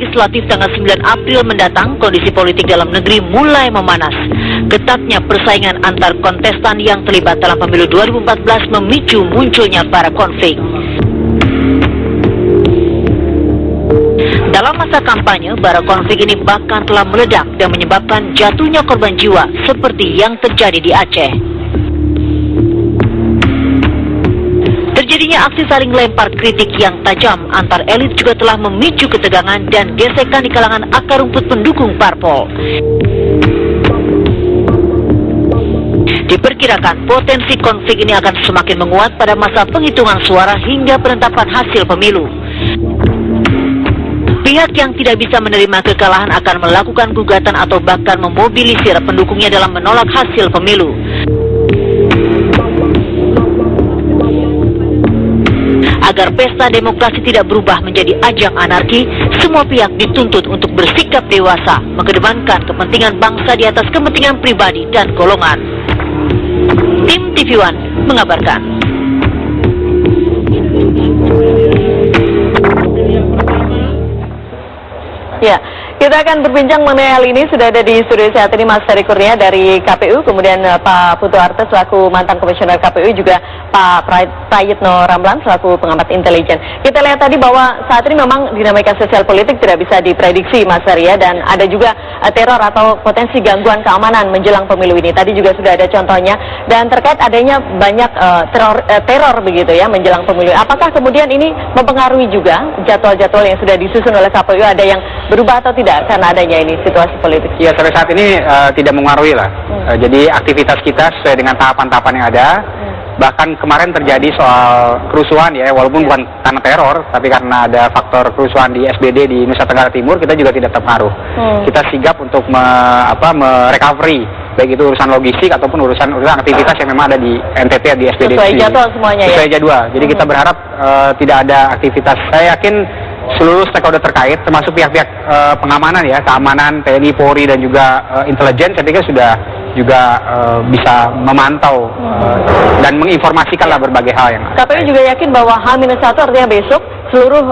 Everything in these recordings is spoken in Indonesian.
legislatif tanggal 9 April mendatang, kondisi politik dalam negeri mulai memanas. Ketatnya persaingan antar kontestan yang terlibat dalam pemilu 2014 memicu munculnya para konflik. Dalam masa kampanye, bara konflik ini bahkan telah meledak dan menyebabkan jatuhnya korban jiwa seperti yang terjadi di Aceh. Terjadinya aksi saling lempar kritik yang tajam antar elit juga telah memicu ketegangan dan gesekan di kalangan akar rumput pendukung parpol. Diperkirakan potensi konflik ini akan semakin menguat pada masa penghitungan suara hingga penetapan hasil pemilu. Pihak yang tidak bisa menerima kekalahan akan melakukan gugatan atau bahkan memobilisir pendukungnya dalam menolak hasil pemilu. Agar pesta demokrasi tidak berubah menjadi ajang anarki, semua pihak dituntut untuk bersikap dewasa, mengedepankan kepentingan bangsa di atas kepentingan pribadi dan golongan. Tim TV One mengabarkan. Ya, kita akan berbincang mengenai hal ini. Sudah ada di studio saat ini Mas Ferry Kurnia dari KPU, kemudian Pak Putu Arte selaku mantan komisioner KPU, juga Pak Prayitno Ramlan selaku pengamat intelijen. Kita lihat tadi bahwa saat ini memang dinamika sosial politik tidak bisa diprediksi, Mas Ferry, ya, dan ada juga teror atau potensi gangguan keamanan menjelang pemilu ini. Tadi juga sudah ada contohnya, dan terkait adanya banyak teror begitu ya menjelang pemilu. Apakah kemudian ini mempengaruhi juga jadwal-jadwal yang sudah disusun oleh KPU, ada yang berubah atau tidak karena adanya ini situasi politik? Ya, sampai saat ini tidak mengaruhi lah. Jadi aktivitas kita sesuai dengan tahapan-tahapan yang ada. Bahkan kemarin terjadi soal kerusuhan ya, walaupun bukan karena teror, tapi karena ada faktor kerusuhan di SBD di Nusa Tenggara Timur, kita juga tidak terpengaruh. Kita sigap untuk merecovery, baik itu urusan logistik ataupun urusan aktivitas yang memang ada di NTT, di SBD. Sesuai jadwal semuanya ya? Sesuai jadwal. Jadi kita berharap tidak ada aktivitas. Saya yakin seluruh stakeholder terkait, termasuk pihak-pihak pengamanan ya, keamanan, TNI, Polri, dan juga intelijen, saya pikir sudah juga bisa memantau dan menginformasikanlah berbagai hal yang ada. KPU juga yakin bahwa H-1 artinya besok seluruh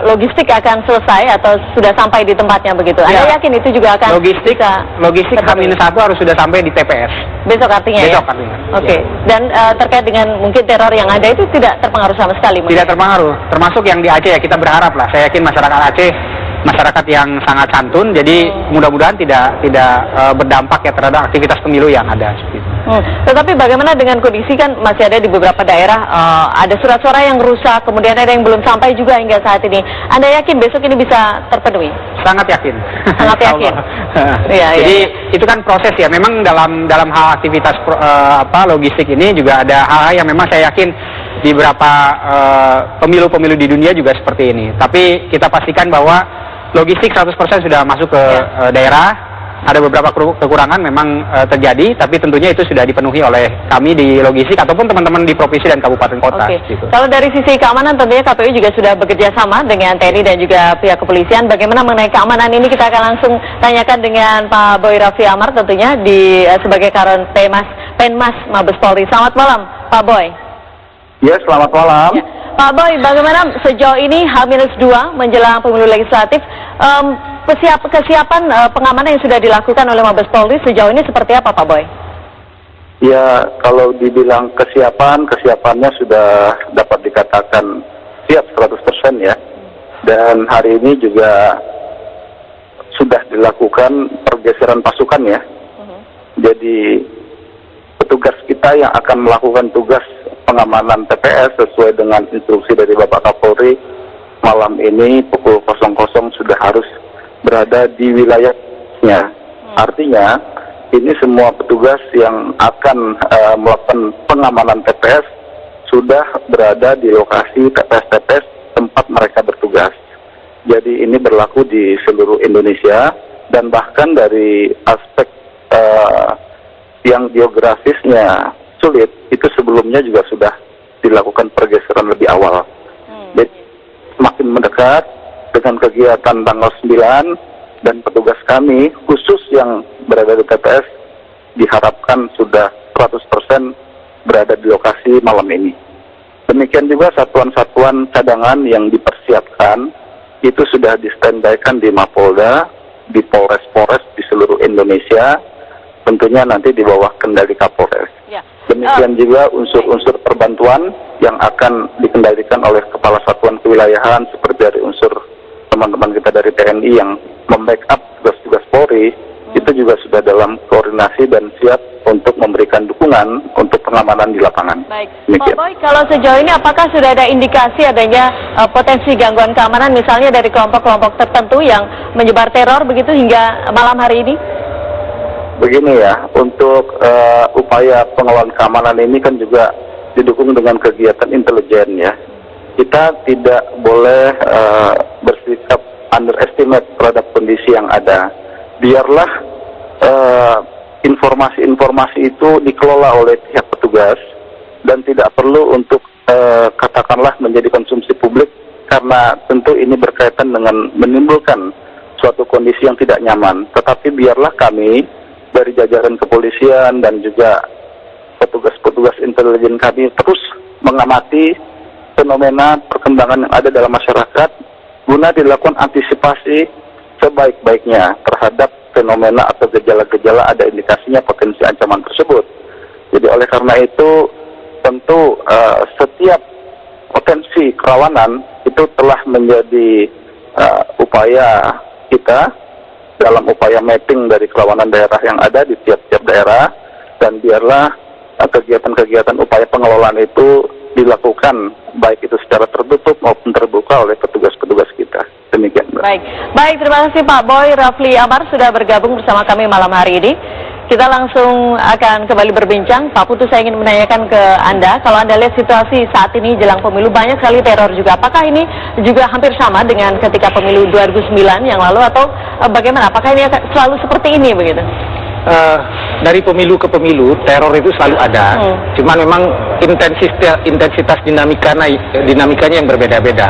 logistik akan selesai atau sudah sampai di tempatnya begitu. Ya. Anda yakin itu juga akan logistik H-1 harus sudah sampai di TPS. Besok artinya besok ya? artinya. Oke. Ya. Dan terkait dengan mungkin teror yang ada itu tidak terpengaruh sama sekali? Tidak terpengaruh. Termasuk yang di Aceh ya, kita berharap lah. Saya yakin masyarakat Aceh masyarakat yang sangat santun, jadi mudah-mudahan tidak berdampak ya terhadap aktivitas pemilu yang ada. Tetapi bagaimana dengan kondisi, kan masih ada di beberapa daerah ada surat-suara yang rusak, kemudian ada yang belum sampai juga hingga saat ini. Anda yakin besok ini bisa terpenuhi? Sangat yakin. Sangat yakin. Jadi itu kan proses ya. Memang dalam hal aktivitas logistik ini juga ada hal-hal yang memang saya yakin di beberapa pemilu-pemilu di dunia juga seperti ini. Tapi kita pastikan bahwa logistik 100% sudah masuk ke daerah. Ada beberapa kekurangan memang terjadi, tapi tentunya itu sudah dipenuhi oleh kami di logistik ataupun teman-teman di provinsi dan kabupaten kota. Gitu. Kalau dari sisi keamanan, tentunya KPU juga sudah bekerja sama dengan TNI dan juga pihak kepolisian. Bagaimana mengenai keamanan ini, kita akan langsung tanyakan dengan Pak Boy Raffi Amar tentunya sebagai Karon Penmas Mabes Polri. Selamat malam, Pak Boy. Ya, selamat malam. Ya. Pak Boy, bagaimana sejauh ini H-2 menjelang pemilu legislatif, kesiapan pengamanan yang sudah dilakukan oleh Mabes Polri sejauh ini seperti apa, Pak Boy? Ya, kalau dibilang kesiapannya sudah dapat dikatakan siap 100% ya. Dan hari ini juga sudah dilakukan pergeseran pasukan ya. Jadi petugas kita yang akan melakukan tugas pengamanan TPS sesuai dengan instruksi dari Bapak Kapolri, malam ini pukul 00 sudah harus berada di wilayahnya. Artinya ini semua petugas yang akan melakukan pengamanan TPS sudah berada di lokasi TPS-TPS tempat mereka bertugas. Jadi ini berlaku di seluruh Indonesia, dan bahkan dari aspek yang geografisnya sulit, itu sebelumnya juga sudah dilakukan pergeseran lebih awal. Jadi semakin mendekat dengan kegiatan tanggal 9, dan petugas kami khusus yang berada di TPS diharapkan sudah 100% berada di lokasi malam ini. Demikian juga satuan-satuan cadangan yang dipersiapkan itu sudah di-standby-kan di Mapolda, di Polres-Polres di seluruh Indonesia, tentunya nanti di bawah kendali Kapolres. Ya. Demikian juga unsur-unsur perbantuan yang akan dikendalikan oleh Kepala Satuan Kewilayahan seperti dari unsur teman-teman kita dari TNI yang membackup tugas-tugas Polri, itu juga sudah dalam koordinasi dan siap untuk memberikan dukungan untuk pengamanan di lapangan. Baik, Demikian. Pak Boy, kalau sejauh ini apakah sudah ada indikasi adanya potensi gangguan keamanan misalnya dari kelompok-kelompok tertentu yang menyebar teror begitu hingga malam hari ini? Begini ya, untuk upaya pengawalan keamanan ini kan juga didukung dengan kegiatan intelijen ya. Kita tidak boleh bersikap underestimate terhadap kondisi yang ada. Biarlah informasi-informasi itu dikelola oleh pihak petugas dan tidak perlu untuk katakanlah menjadi konsumsi publik, karena tentu ini berkaitan dengan menimbulkan suatu kondisi yang tidak nyaman. Tetapi biarlah kami dari jajaran kepolisian dan juga petugas-petugas intelijen kami terus mengamati fenomena perkembangan yang ada dalam masyarakat guna dilakukan antisipasi sebaik-baiknya terhadap fenomena atau gejala-gejala ada indikasinya potensi ancaman tersebut. Jadi oleh karena itu tentu setiap potensi kerawanan itu telah menjadi upaya kita dalam upaya mapping dari kerawanan daerah yang ada di tiap-tiap daerah, dan biarlah kegiatan-kegiatan upaya pengelolaan itu dilakukan baik itu secara tertutup maupun terbuka oleh petugas-petugas kita. Demikian, Mbak. Baik, terima kasih Pak Boy Rafli Amar sudah bergabung bersama kami malam hari ini. Kita langsung akan kembali berbincang. Pak Putu, saya ingin menanyakan ke Anda, kalau Anda lihat situasi saat ini jelang pemilu, banyak sekali teror juga. Apakah ini juga hampir sama dengan ketika pemilu 2009 yang lalu, atau bagaimana? Apakah ini selalu seperti ini begitu? Dari pemilu ke pemilu, teror itu selalu ada. Cuman memang intensitas dinamikanya yang berbeda-beda.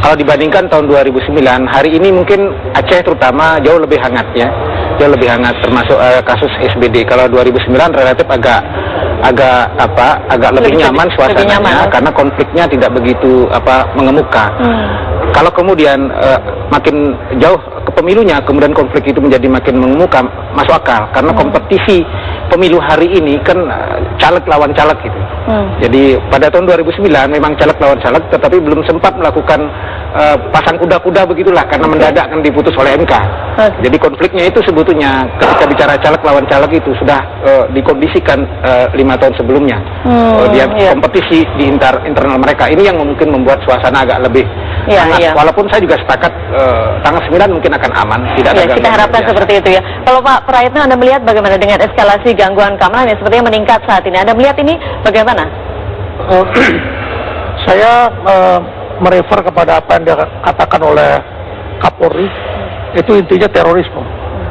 Kalau dibandingkan tahun 2009, hari ini mungkin Aceh terutama jauh lebih hangat ya. Jauh lebih hangat, termasuk kasus SBD. Kalau 2009 relatif agak lebih nyaman suasananya karena konfliknya tidak begitu mengemuka. Kalau kemudian makin jauh ke pemilunya, kemudian konflik itu menjadi makin mengemuka, masuk akal karena kompetisi pemilu hari ini kan caleg lawan caleg gitu. Jadi pada tahun 2009 memang caleg lawan caleg, tetapi belum sempat melakukan pasang kuda-kuda begitulah karena mendadak kan diputus oleh MK. Jadi konfliknya itu sebetulnya ketika bicara caleg lawan caleg itu sudah dikondisikan 5 tahun sebelumnya. Dia kompetisi di internal mereka. Ini yang mungkin membuat suasana agak lebih hangat. Walaupun saya juga sepakat tanggal 9 mungkin akan aman, tidak ada gangguan. Kita harapkan seperti itu ya. Kalau Pak Prayitno, Anda melihat bagaimana dengan eskalasi gangguan keamanan yang sepertinya meningkat saat ini? Anda melihat ini bagaimana? Saya merefer kepada apa yang dikatakan oleh Kapolri, itu intinya terorisme.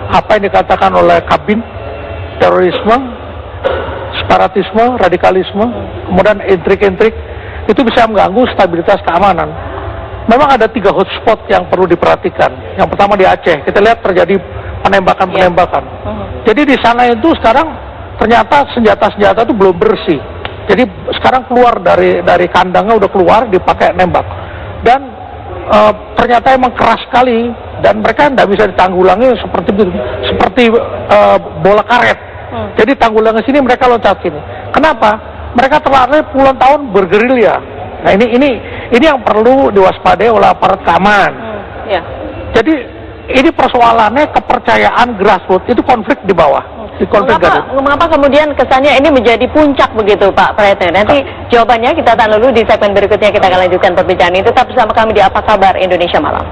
Apa yang dikatakan oleh Kabin, terorisme, separatisme, radikalisme, kemudian intrik-intrik, itu bisa mengganggu stabilitas keamanan. Memang ada 3 hotspot yang perlu diperhatikan. Yang pertama di Aceh, kita lihat terjadi penembakan-penembakan. Jadi di sana itu sekarang ternyata senjata-senjata itu belum bersih. Jadi sekarang keluar dari kandangnya udah keluar dipakai nembak. Dan ternyata emang keras sekali dan mereka tidak bisa ditanggulangi seperti bola karet. Jadi tanggulangi sini mereka loncat sini. Kenapa? Mereka terlatih puluhan tahun bergerilya. Nah ini yang perlu diwaspadai oleh aparat keamanan. Jadi ini persoalannya kepercayaan grassroots, itu konflik di bawah. Mengapa kemudian kesannya ini menjadi puncak begitu Pak Prayitno? Nanti jawabannya kita tahan dulu di segmen berikutnya, kita akan lanjutkan perbincangan ini. Tetap bersama kami di Apa Kabar Indonesia Malam.